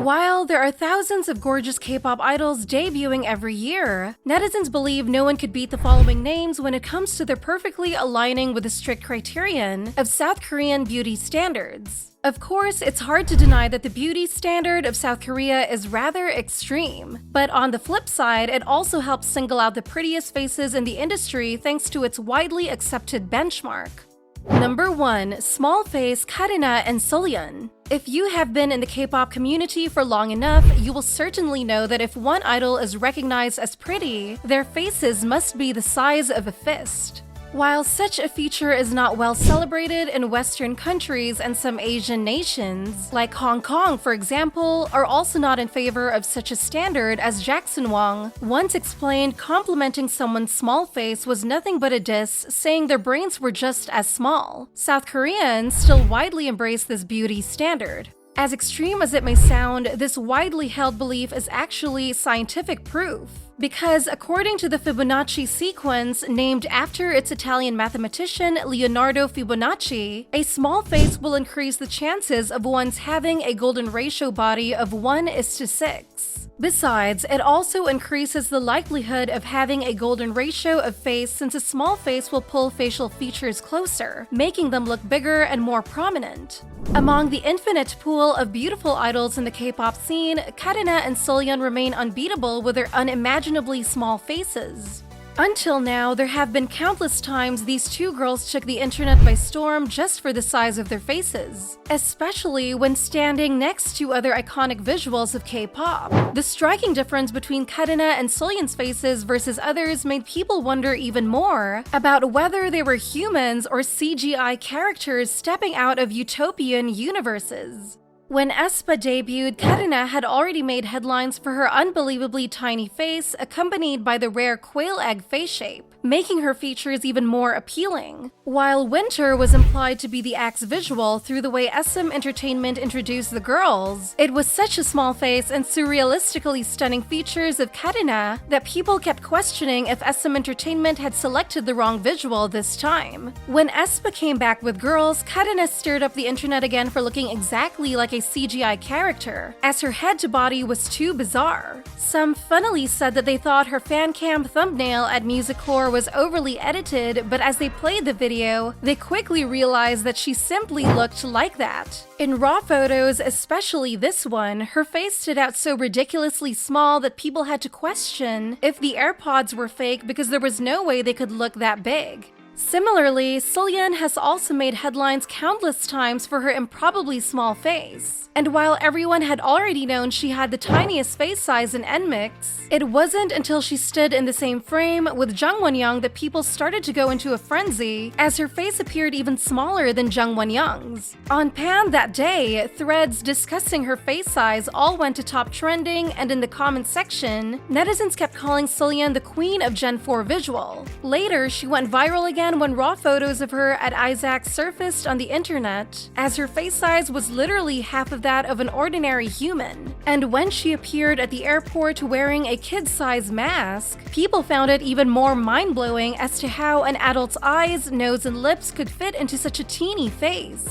While there are thousands of gorgeous K-pop idols debuting every year, netizens believe no one could beat the following names when it comes to their perfectly aligning with the strict criterion of South Korean beauty standards. Of course, it's hard to deny that the beauty standard of South Korea is rather extreme, but on the flip side, it also helps single out the prettiest faces in the industry thanks to its widely accepted benchmark. Number 1. Small face Karina and Seolhyun. If you have been in the K-pop community for long enough, you will certainly know that if one idol is recognized as pretty, their faces must be the size of a fist. While such a feature is not well celebrated in Western countries and some Asian nations, like Hong Kong for example, are also not in favor of such a standard, as Jackson Wang once explained complimenting someone's small face was nothing but a diss, saying their brains were just as small. South Koreans still widely embrace this beauty standard. As extreme as it may sound, this widely held belief is actually scientific proof. Because according to the Fibonacci sequence, named after its Italian mathematician Leonardo Fibonacci, a small face will increase the chances of one's having a golden ratio body of 1:6. Besides, it also increases the likelihood of having a golden ratio of face, since a small face will pull facial features closer, making them look bigger and more prominent. Among the infinite pool of beautiful idols in the K-pop scene, Karina and Seolhyun remain unbeatable with their unimaginably small faces. Until now, there have been countless times these two girls took the internet by storm just for the size of their faces, especially when standing next to other iconic visuals of K-pop. The striking difference between Karina and Seolhyun's faces versus others made people wonder even more about whether they were humans or CGI characters stepping out of utopian universes. When aespa debuted, Karina had already made headlines for her unbelievably tiny face, accompanied by the rare quail egg face shape, making her features even more appealing. While Winter was implied to be the act's visual through the way SM Entertainment introduced the girls, it was such a small face and surrealistically stunning features of Karina that people kept questioning if SM Entertainment had selected the wrong visual this time. When aespa came back with girls, Karina stirred up the internet again for looking exactly like a CGI character, as her head to body was too bizarre. Some funnily said that they thought her fan cam thumbnail at Musiclore was overly edited, but as they played the video, they quickly realized that she simply looked like that. In raw photos, especially this one, her face stood out so ridiculously small that people had to question if the AirPods were fake because there was no way they could look that big. Similarly, Seolhyun has also made headlines countless times for her improbably small face. And while everyone had already known she had the tiniest face size in NMIX, it wasn't until she stood in the same frame with Jung Won-young that people started to go into a frenzy, as her face appeared even smaller than Jung Won-young's. On Pan that day, threads discussing her face size all went to top trending, and in the comments section, netizens kept calling Seolhyun the queen of Gen 4 visual. Later, she went viral again when raw photos of her at Isaac surfaced on the internet, as her face size was literally half of that of an ordinary human. And when she appeared at the airport wearing a kid-size mask, people found it even more mind-blowing as to how an adult's eyes, nose, and lips could fit into such a teeny face.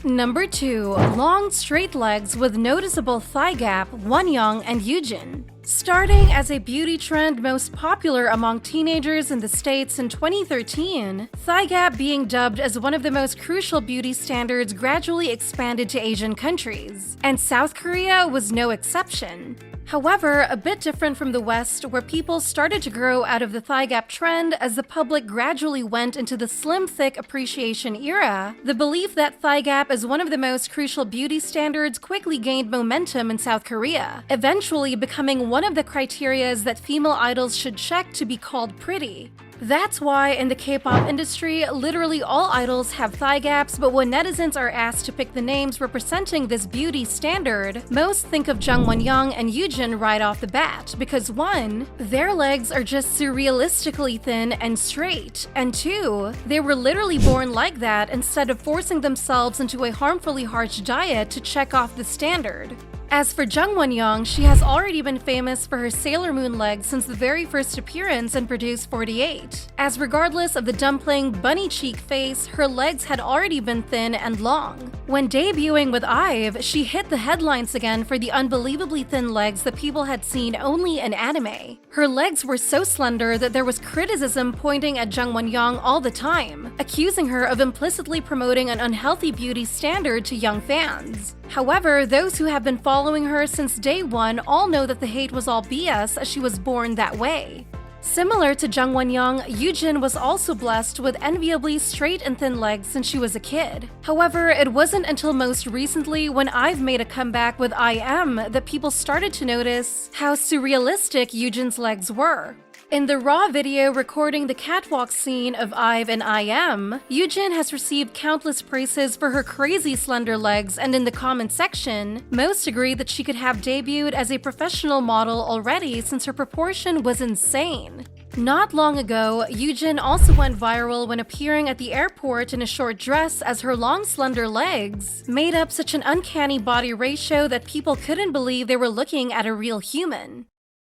Number 2. Long straight legs with noticeable thigh gap, Wonyoung and Yoojin. Starting as a beauty trend most popular among teenagers in the States in 2013, thigh gap being dubbed as one of the most crucial beauty standards gradually expanded to Asian countries, and South Korea was no exception. However, a bit different from the West, where people started to grow out of the thigh gap trend as the public gradually went into the slim thick appreciation era, the belief that thigh gap is one of the most crucial beauty standards quickly gained momentum in South Korea, eventually becoming one of the criterias that female idols should check to be called pretty. That's why in the K-pop industry, literally all idols have thigh gaps, but when netizens are asked to pick the names representing this beauty standard, most think of Jung Won-young and Yoojin right off the bat, because 1. Their legs are just surrealistically thin and straight, and 2. They were literally born like that instead of forcing themselves into a harmfully harsh diet to check off the standard. As for Jungwon-young, she has already been famous for her Sailor Moon legs since the very first appearance in Produce 48. As regardless of the dumpling, bunny cheek face, her legs had already been thin and long. When debuting with IVE, she hit the headlines again for the unbelievably thin legs that people had seen only in anime. Her legs were so slender that there was criticism pointing at Jungwon-young all the time, accusing her of implicitly promoting an unhealthy beauty standard to young fans. However, those who have been following her since day one all know that the hate was all BS as she was born that way. Similar to Jungwon-young, Yoojin was also blessed with enviably straight and thin legs since she was a kid. However, it wasn't until most recently when IVE made a comeback with I Am that people started to notice how surrealistic Yoojin's legs were. In the Raw video recording the catwalk scene of IVE and I Am, Yoojin has received countless praises for her crazy slender legs, and in the comment section, most agree that she could have debuted as a professional model already since her proportion was insane. Not long ago, Yoojin also went viral when appearing at the airport in a short dress as her long slender legs made up such an uncanny body ratio that people couldn't believe they were looking at a real human.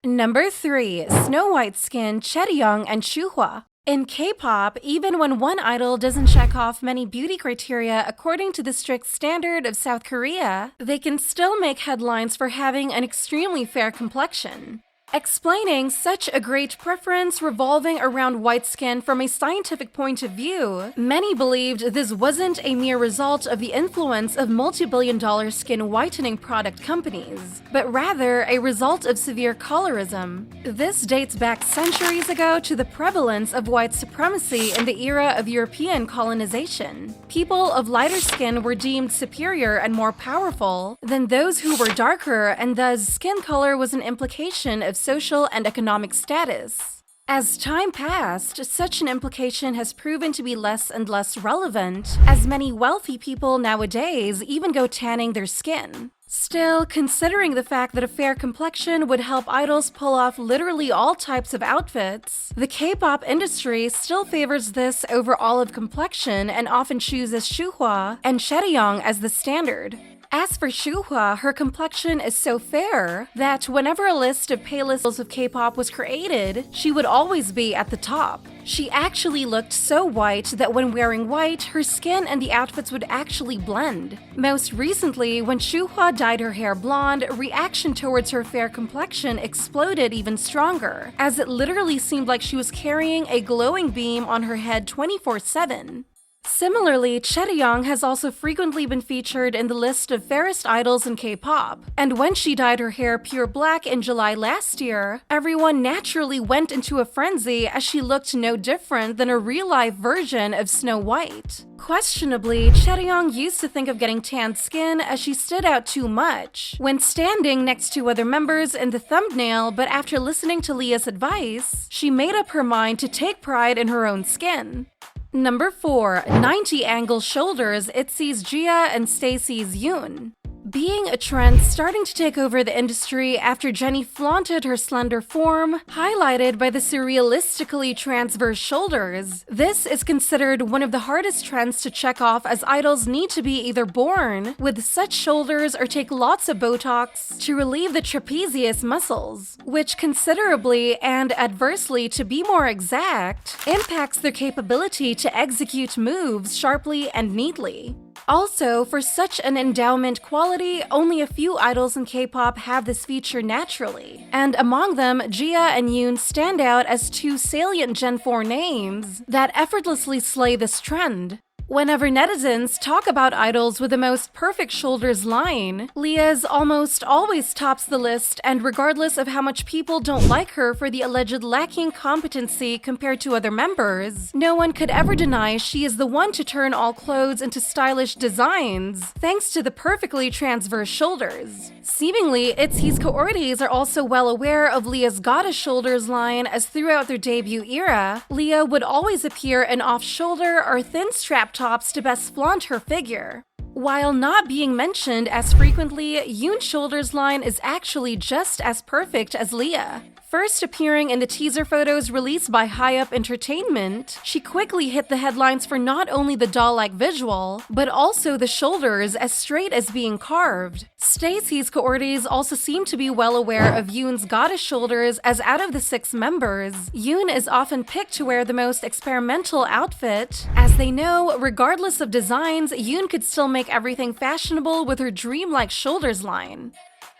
Number 3. Snow White skin, Chaeryeong and Shuhwa. In K-pop, even when one idol doesn't check off many beauty criteria according to the strict standard of South Korea, they can still make headlines for having an extremely fair complexion. Explaining such a great preference revolving around white skin from a scientific point of view, many believed this wasn't a mere result of the influence of multi-billion-dollar skin whitening product companies, but rather a result of severe colorism. This dates back centuries ago to the prevalence of white supremacy in the era of European colonization. People of lighter skin were deemed superior and more powerful than those who were darker, and thus skin color was an implication of social and economic status. As time passed, such an implication has proven to be less and less relevant, as many wealthy people nowadays even go tanning their skin. Still, considering the fact that a fair complexion would help idols pull off literally all types of outfits, the K-pop industry still favors this over olive complexion and often chooses Shuhwa and Chaeryeong as the standard. As for Shuhwa, her complexion is so fair that whenever a list of playlists of K-pop was created, she would always be at the top. She actually looked so white that when wearing white, her skin and the outfits would actually blend. Most recently, when Shuhwa dyed her hair blonde, reaction towards her fair complexion exploded even stronger, as it literally seemed like she was carrying a glowing beam on her head 24/7. Similarly, Chaeryeong has also frequently been featured in the list of fairest idols in K-pop, and when she dyed her hair pure black in July last year, everyone naturally went into a frenzy as she looked no different than a real-life version of Snow White. Questionably, Chaeryeong used to think of getting tanned skin as she stood out too much when standing next to other members in the thumbnail, but after listening to Leah's advice, she made up her mind to take pride in her own skin. Number 4. 90-angle shoulders, ITZY's Jia and Stacey's Yoon. Being a trend starting to take over the industry after Jennie flaunted her slender form, highlighted by the surrealistically transverse shoulders, this is considered one of the hardest trends to check off, as idols need to be either born with such shoulders or take lots of Botox to relieve the trapezius muscles, which considerably and adversely, to be more exact, impacts their capability to execute moves sharply and neatly. Also, for such an endowment quality, only a few idols in K-pop have this feature naturally, and among them, Jia and Yoon stand out as two salient Gen 4 names that effortlessly slay this trend. Whenever netizens talk about idols with the most perfect shoulders line, Leah's almost always tops the list, and regardless of how much people don't like her for the alleged lacking competency compared to other members, no one could ever deny she is the one to turn all clothes into stylish designs thanks to the perfectly transverse shoulders. Seemingly, ITZY's cohortes are also well aware of Leah's goddess shoulders line, as throughout their debut era, Leah would always appear in off-shoulder or thin strap tops to best flaunt her figure. While not being mentioned as frequently, Yoon's shoulders line is actually just as perfect as Leah. First appearing in the teaser photos released by High Up Entertainment, she quickly hit the headlines for not only the doll-like visual, but also the shoulders as straight as being carved. Stacey's cohortes also seem to be well aware of Yoon's goddess shoulders, as out of the 6 members, Yoon is often picked to wear the most experimental outfit, as they know, regardless of designs, Yoon could still make everything fashionable with her dreamlike shoulders line.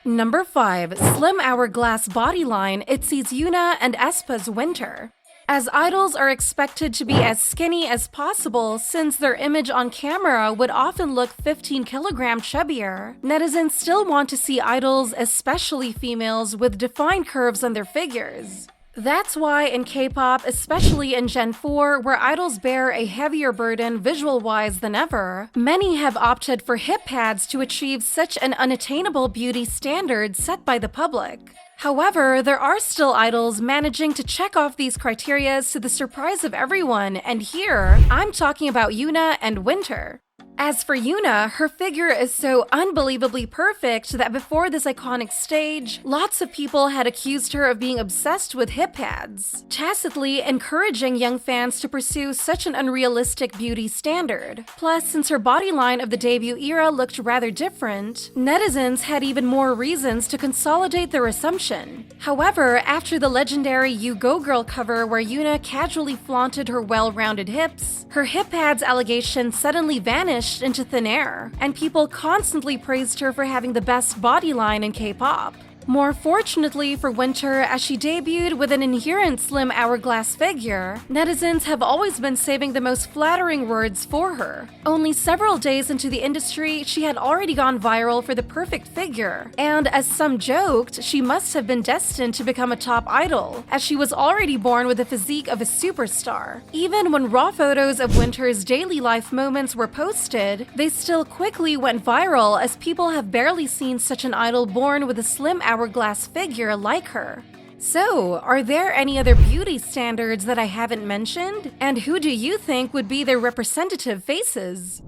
Number 5. Slim Hourglass body line, ITZY's Yoona and aespa's Winter. As idols are expected to be as skinny as possible since their image on camera would often look 15 kilograms chubbier, netizens still want to see idols, especially females, with defined curves on their figures. That's why in K-pop, especially in Gen 4, where idols bear a heavier burden visual-wise than ever, many have opted for hip pads to achieve such an unattainable beauty standard set by the public. However, there are still idols managing to check off these criteria to the surprise of everyone, and here, I'm talking about Yoona and Winter. As for Yoona, her figure is so unbelievably perfect that before this iconic stage, lots of people had accused her of being obsessed with hip pads, tacitly encouraging young fans to pursue such an unrealistic beauty standard. Plus, since her body line of the debut era looked rather different, netizens had even more reasons to consolidate their assumption. However, after the legendary You Go Girl cover where Yoona casually flaunted her well-rounded hips, her hip pads allegation suddenly vanished into thin air, and people constantly praised her for having the best body line in K-pop. More fortunately for Winter, as she debuted with an inherent slim hourglass figure, netizens have always been saving the most flattering words for her. Only several days into the industry, she had already gone viral for the perfect figure, and as some joked, she must have been destined to become a top idol, as she was already born with the physique of a superstar. Even when raw photos of Winter's daily life moments were posted, they still quickly went viral, as people have barely seen such an idol born with a slim hourglass figure like her. So, are there any other beauty standards that I haven't mentioned? And who do you think would be their representative faces?